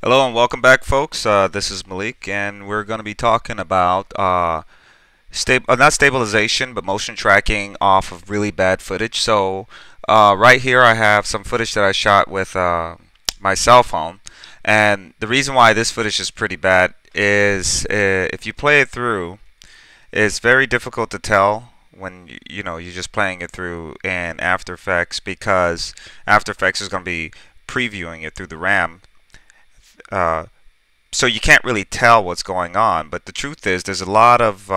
Hello and welcome back, folks. This is Malik, and we're going to be talking about not stabilization, but motion tracking off of really bad footage. So, right here, I have some footage that I shot with my cell phone, and the reason why this footage is pretty bad is if you play it through, it's very difficult to tell when you're just playing it through in After Effects because After Effects is going to be previewing it through the RAM. Uh, so you can't really tell what's going on. But the truth is, there's a lot of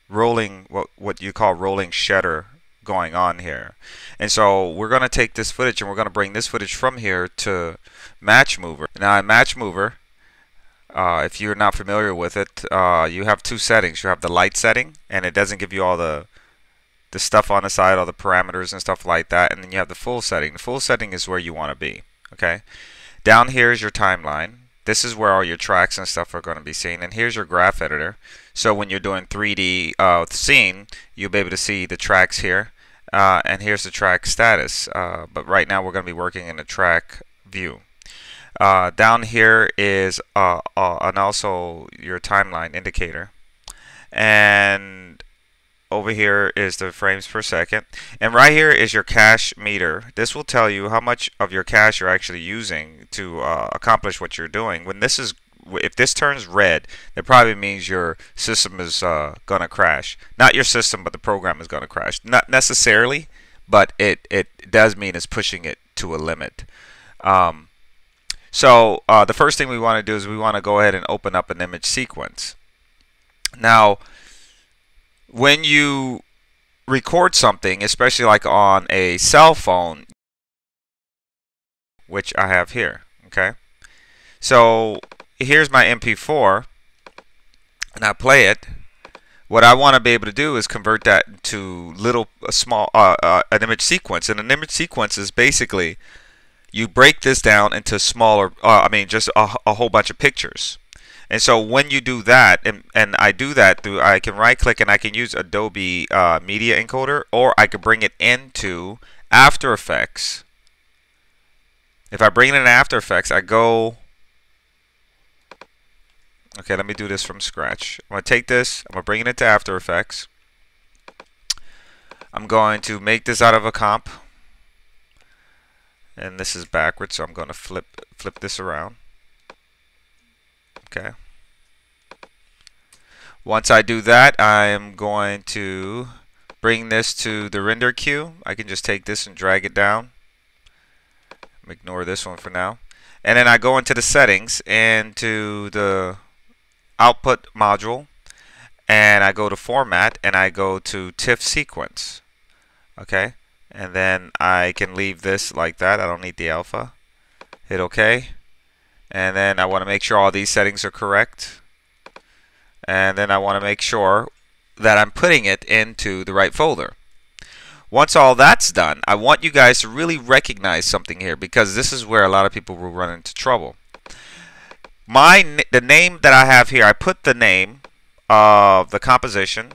rolling, what you call rolling shutter going on here. And so we're going to take this footage and we're going to bring this footage from here to MatchMover. Now in MatchMover, if you're not familiar with it, you have two settings. You have the light setting, and it doesn't give you all the stuff on the side, all the parameters and stuff like that. And then you have the full setting. The full setting is where you want to be. Okay. Down here is your timeline. This is where all your tracks and stuff are going to be seen. And here's your graph editor. So when you're doing 3D scene, you'll be able to see the tracks here. And here's the track status. But right now we're going to be working in the track view. Down here is and also your timeline indicator. And over here is the frames per second, and right here is your cache meter. This will tell you how much of your cache you're actually using to accomplish what you're doing. If this turns red, that probably means your system is gonna crash. Not your system, but the program is gonna crash. Not necessarily, but it does mean it's pushing it to a limit. So the first thing we want to do is we want to go ahead and open up an image sequence. Now, when you record something, especially like on a cell phone, which I have here, okay? So here's my MP4, and I play it. What I want to be able to do is convert that to an image sequence. And an image sequence is basically you break this down into smaller, just a whole bunch of pictures. And so when you do that, and I do that through, I can right click and I can use Adobe Media Encoder, or I can bring it into After Effects. If I bring it in After Effects, I go, okay, let me do this from scratch. I'm going to take this, I'm going to bring it into After Effects. I'm going to make this out of a comp. And this is backwards, so I'm going to flip this around. Okay. Once I do that, I am going to bring this to the render queue. I can just take this and drag it down. Ignore this one for now. And then I go into the settings and to the output module, and I go to format and I go to TIFF sequence. Okay. And then I can leave this like that. I don't need the alpha. Hit OK. And then I want to make sure all these settings are correct. And then I want to make sure that I'm putting it into the right folder. Once all that's done, I want you guys to really recognize something here, because this is where a lot of people will run into trouble. The name that I have here, I put the name of the composition,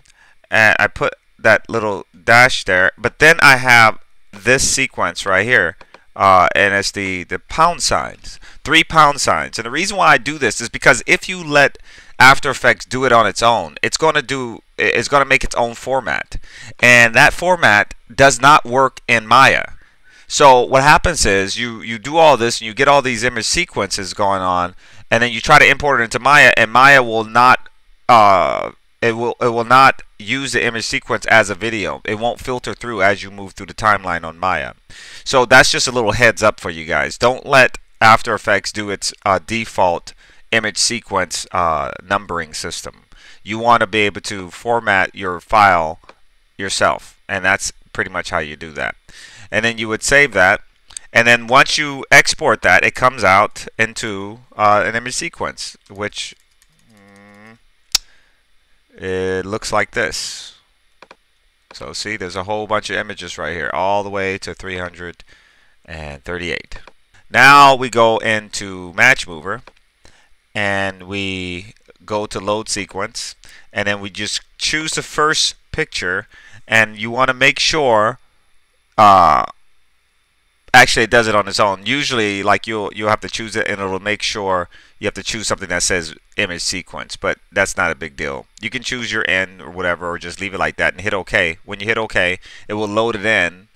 and I put that little dash there, but then I have this sequence right here, and it's the pound signs, 3 pound signs. And the reason why I do this is because if you let After Effects do it on its own, it's going to make its own format, and that format does not work in Maya. So what happens is you do all this and you get all these image sequences going on, and then you try to import it into Maya, and Maya will not it will not use the image sequence as a video. It won't filter through as you move through the timeline on Maya. So that's just a little heads up for you guys. Don't let After Effects do its default image sequence numbering system. You want to be able to format your file yourself, and that's pretty much how you do that. And then you would save that, and then once you export that, it comes out into an image sequence, which it looks like this. So see, there's a whole bunch of images right here, all the way to 338. Now we go into MatchMover, and we go to load sequence, and then we just choose the first picture, and you want to make sure Actually, it does it on its own. Usually, like you'll have to choose it, and it'll make sure you have to choose something that says image sequence. But that's not a big deal. You can choose your end or whatever, or just leave it like that and hit OK. When you hit OK, it will load it in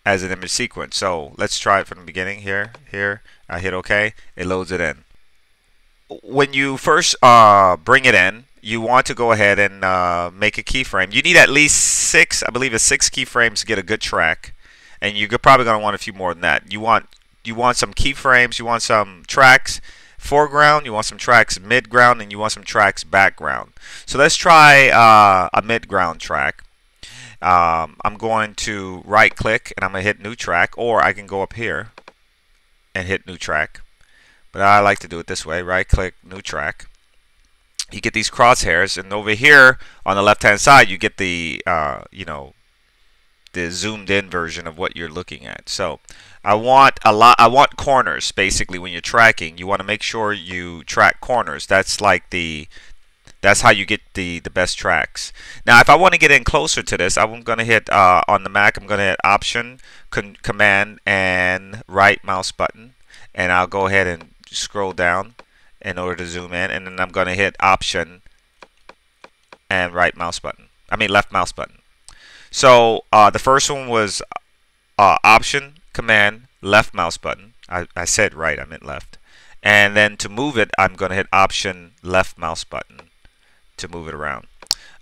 as an image sequence. So let's try it from the beginning. Here, I hit OK. It loads it in. When you first bring it in, you want to go ahead and make a keyframe. You need at least 6, I believe it's 6 keyframes to get a good track. And you're probably going to want a few more than that. You want some keyframes, you want some tracks foreground, you want some tracks midground, and you want some tracks background. So let's try a midground track. I'm going to right click and I'm going to hit new track, or I can go up here and hit new track. But I like to do it this way, right click, new track. You get these crosshairs, and over here on the left hand side you get the the zoomed in version of what you're looking at. So I want corners. Basically, when you're tracking, you want to make sure you track corners. That's how you get the best tracks. Now if I want to get in closer to this, I'm going to hit on the Mac, I'm going to hit Option, Command and right mouse button, and I'll go ahead and scroll down in order to zoom in, and then I'm going to hit Option and right mouse button. I mean left mouse button. So the first one was Option, Command, left mouse button. I said right, I meant left. And then to move it, I'm going to hit Option, left mouse button to move it around.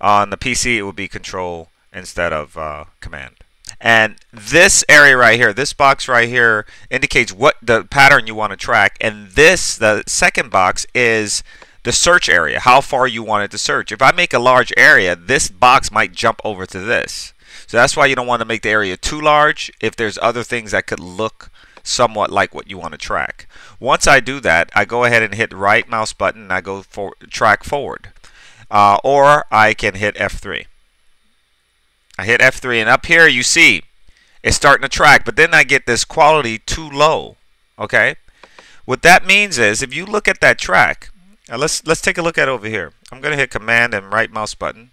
On the PC, it would be Control instead of Command. And this area right here, this box right here, indicates what the pattern you want to track. And this, the second box, is the search area, how far you want it to search. If I make a large area, this box might jump over to this. So that's why you don't want to make the area too large if there's other things that could look somewhat like what you want to track. Once I do that, I go ahead and hit right mouse button and I go for track forward. Or I can hit F3. I hit F3 and up here you see it's starting to track, but then I get this quality too low. Okay? What that means is if you look at that track, let's take a look at it over here. I'm going to hit Command and right mouse button.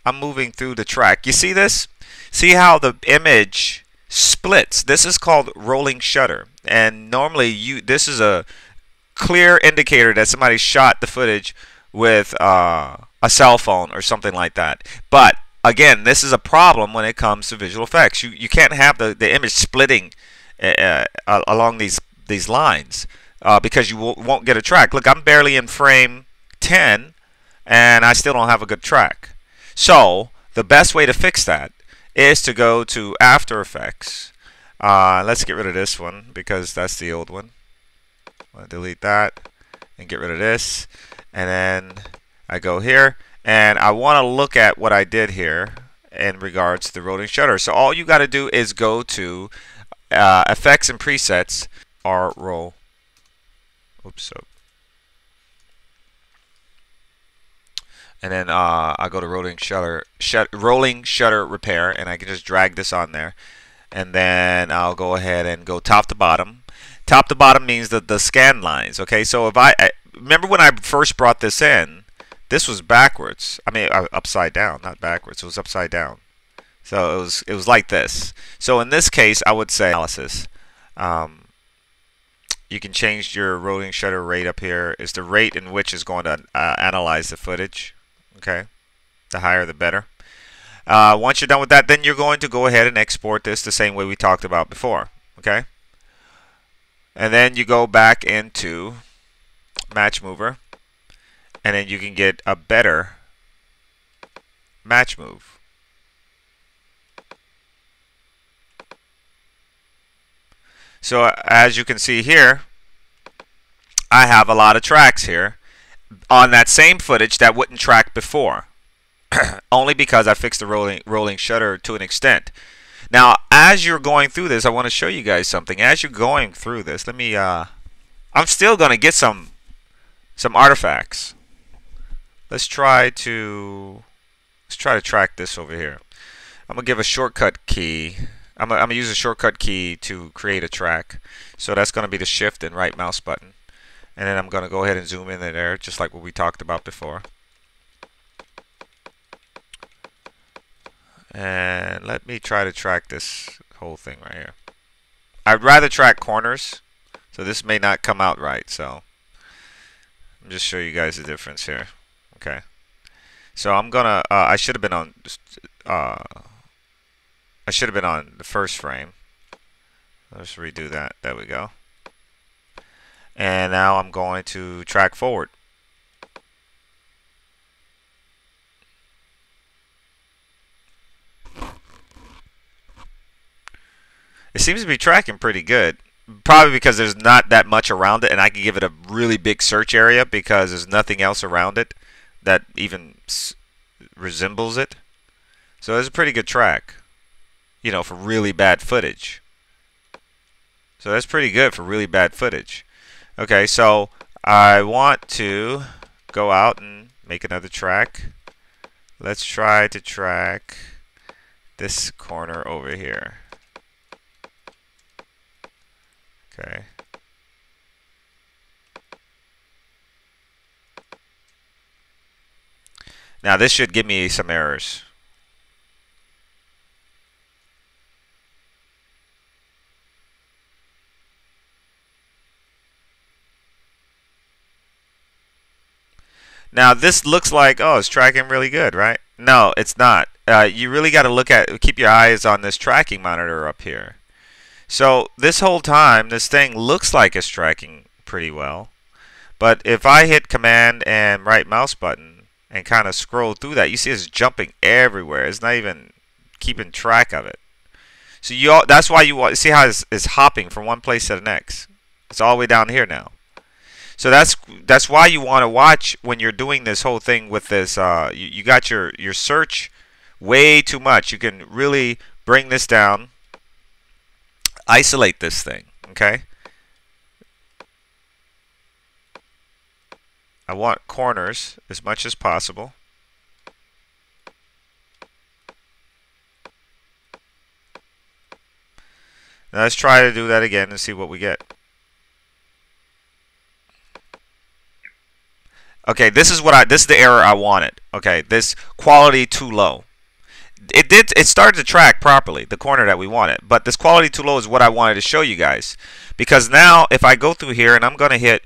I'm moving through the track. You see this? See how the image splits? This is called rolling shutter. And normally this is a clear indicator that somebody shot the footage with a cell phone or something like that. But again, this is a problem when it comes to visual effects. You can't have the image splitting along these lines because you won't get a track. Look, I'm barely in frame 10 and I still don't have a good track. So the best way to fix that is to go to After Effects. Let's get rid of this one because that's the old one. I'll delete that and get rid of this. And then I go here and I want to look at what I did here in regards to the rolling shutter. So all you got to do is go to Effects and Presets, or roll. Oops. So. And then I go to rolling shutter repair, and I can just drag this on there. And then I'll go ahead and go top to bottom. Top to bottom means the scan lines. Okay, so if I remember when I first brought this in, this was backwards. I mean upside down, not backwards. It was upside down. So it was like this. So in this case, I would say analysis. You can change your rolling shutter rate up here. It's the rate in which is going to analyze the footage. Okay, the higher the better. Once you're done with that, then you're going to go ahead and export this the same way we talked about before. Okay, and then you go back into MatchMover, and then you can get a better match move. So as you can see here, I have a lot of tracks here on that same footage that wouldn't track before. Only because I fixed the rolling shutter to an extent. Now, as you're going through this, I want to show you guys something. As you're going through this, let me. I'm still going to get some artifacts. Let's try to track this over here. I'm gonna give a shortcut key. I'm gonna use a shortcut key to create a track. So that's going to be the Shift and right mouse button. And then I'm going to go ahead and zoom in there, just like what we talked about before. And let me try to track this whole thing right here. I'd rather track corners, so this may not come out right. So I'm just show you guys the difference here. Okay. So I'm gonna. I should have been on. I should have been on the first frame. Let's redo that. There we go. And now I'm going to track forward. It seems to be tracking pretty good. Probably because there's not that much around it, and I can give it a really big search area because there's nothing else around it that even resembles it. So it's a pretty good track, you know, for really bad footage. So that's pretty good for really bad footage. Okay, so I want to go out and make another track. Let's try to track this corner over here. Okay. Now this should give me some errors. Now this looks like, oh, it's tracking really good, right? No, it's not. You really got to keep your eyes on this tracking monitor up here. So this whole time, this thing looks like it's tracking pretty well. But if I hit Command and right mouse button and kind of scroll through that, you see it's jumping everywhere. It's not even keeping track of it. So that's why you see how it's hopping from one place to the next. It's all the way down here now. So that's why you want to watch when you're doing this whole thing with this. You got your search way too much. You can really bring this down, isolate this thing. Okay. I want corners as much as possible. Now let's try to do that again and see what we get. Okay, this is the error I wanted. Okay, this quality too low. It started to track properly, the corner that we wanted, but this quality too low is what I wanted to show you guys. Because now if I go through here and I'm going to hit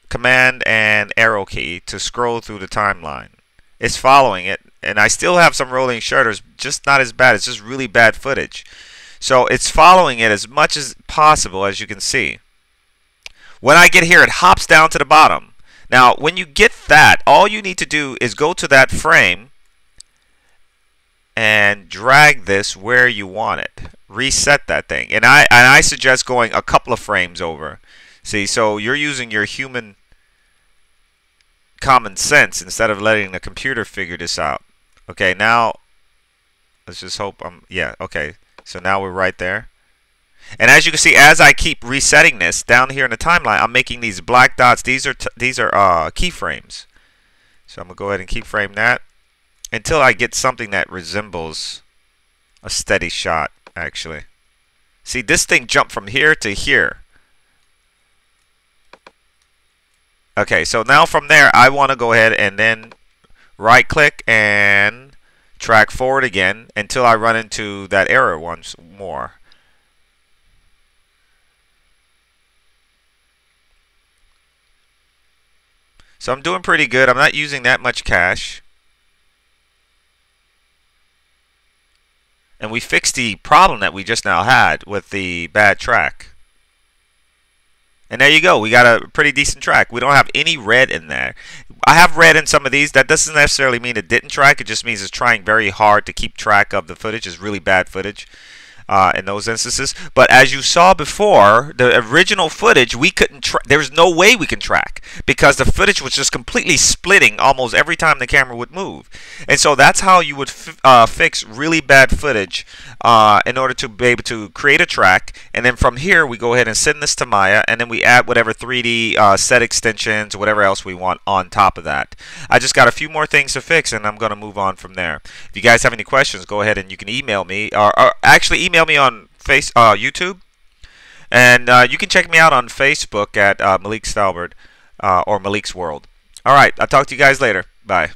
Command and arrow key to scroll through the timeline, it's following it, and I still have some rolling shutters, just not as bad. It's just really bad footage. So it's following it as much as possible, as you can see. When I get here, it hops down to the bottom. Now, when you get that, all you need to do is go to that frame and drag this where you want it. Reset that thing. And I suggest going a couple of frames over. See, so you're using your human common sense instead of letting the computer figure this out. Okay, now let's just hope yeah, okay. So now we're right there. And as you can see, as I keep resetting this down here in the timeline, I'm making these black dots. These are keyframes. So I'm gonna go ahead and keyframe that until I get something that resembles a steady shot. Actually, see, this thing jumped from here to here. Okay, so now from there, I want to go ahead and then right-click and track forward again until I run into that error once more. So I'm doing pretty good. I'm not using that much cache. And we fixed the problem that we just now had with the bad track. And there you go. We got a pretty decent track. We don't have any red in there. I have red in some of these. That doesn't necessarily mean it didn't track. It just means it's trying very hard to keep track of the footage. It's really bad footage in those instances. But as you saw before, the original footage, we couldn't there was no way we can track because the footage was just completely splitting almost every time the camera would move. And so that's how you would fix really bad footage in order to be able to create a track. And then from here, we go ahead and send this to Maya, and then we add whatever 3D set extensions, whatever else we want on top of that. I just got a few more things to fix, and I'm going to move on from there. If you guys have any questions, go ahead and you can email me, or actually email me on YouTube, and you can check me out on Facebook at Malik Stalbert or Malik's World. All right, I'll talk to you guys later. Bye.